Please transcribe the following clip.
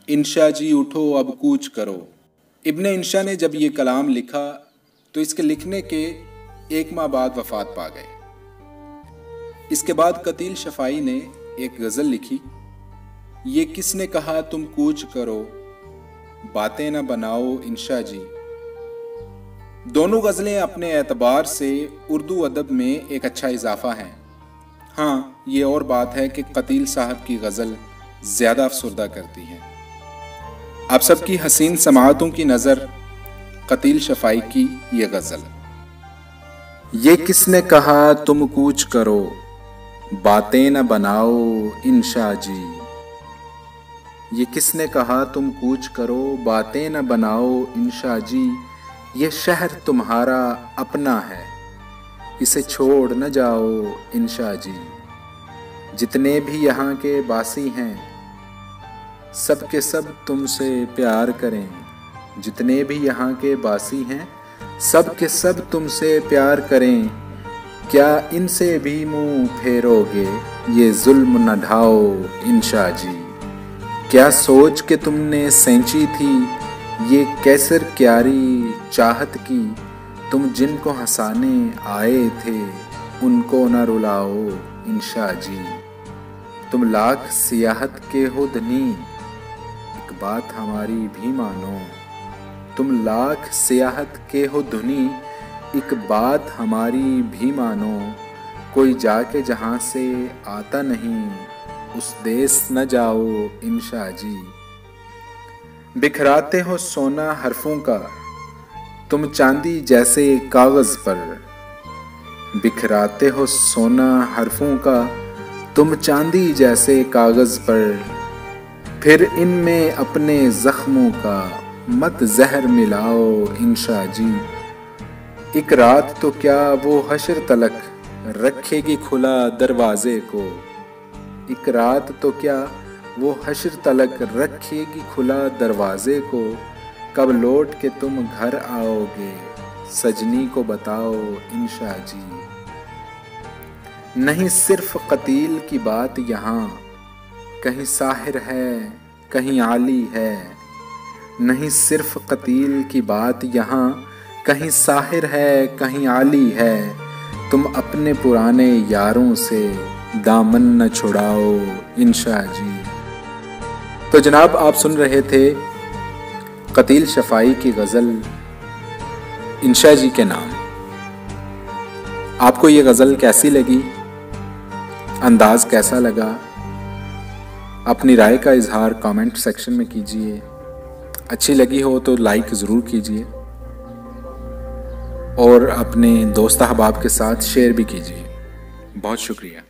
इंशा जी उठो अब कूच करो। इब्ने इंशा ने जब ये कलाम लिखा तो इसके लिखने के 1 माह बाद वफात पा गए। इसके बाद कतील शफाई ने एक गज़ल लिखी, ये किसने कहा तुम कूच करो, बातें न बनाओ इंशा जी। दोनों गज़लें अपने एतबार से उर्दू अदब में एक अच्छा इजाफा हैं। हाँ, ये और बात है कि कतील साहब की गज़ल ज़्यादा अफसरदा करती है। आप सबकी हसीन समाअतों की नज़र कतील शफाई की ये गज़ल। ये किसने कहा तुम कूच करो, बातें न बनाओ इंशा जी। ये किसने कहा तुम कूच करो, बातें न बनाओ इंशा जी। ये शहर तुम्हारा अपना है, इसे छोड़ न जाओ इंशा जी। जितने भी यहाँ के बासी हैं सब के सब तुमसे प्यार करें। जितने भी यहाँ के बासी हैं सब के सब तुमसे प्यार करें। क्या इनसे भी मुंह फेरोगे, ये जुल्म न ढाओ इंशा जी। क्या सोच के तुमने सेंची थी ये कैसर क्यारी चाहत की। तुम जिनको हंसाने आए थे उनको न रुलाओ इंशा जी। तुम लाख सियाहत के हो धनी, एक बात हमारी भी मानो। तुम लाख सियाहत के हो धनी, एक बात हमारी भी मानो। कोई जाके जहाँ से आता नहीं, उस देश न जाओ इंशा जी। बिखराते हो सोना हरफों का, तुम चांदी जैसे कागज पर। बिखराते हो सोना हरफों का, तुम चांदी जैसे कागज पर। फिर इनमें अपने जख्मों का मत जहर मिलाओ इंशा जी। एक रात तो क्या वो हश्र तलक रखेगी खुला दरवाजे को। एक रात तो क्या वो हश्र तलक रखेगी खुला दरवाजे को। कब लौट के तुम घर आओगे, सजनी को बताओ इंशा जी। नहीं सिर्फ कतील की बात यहाँ, कहीं साहिर है कहीं आली है। नहीं सिर्फ कतील की बात यहाँ, कहीं साहिर है कहीं आली है। तुम अपने पुराने यारों से दामन न छुड़ाओ इंशा जी। तो जनाब, आप सुन रहे थे कतील शफाई की गज़ल इंशा जी के नाम। आपको ये गज़ल कैसी लगी, अंदाज कैसा लगा, अपनी राय का इजहार कमेंट सेक्शन में कीजिए। अच्छी लगी हो तो लाइक ज़रूर कीजिए और अपने दोस्त अहबाब के साथ शेयर भी कीजिए। बहुत शुक्रिया।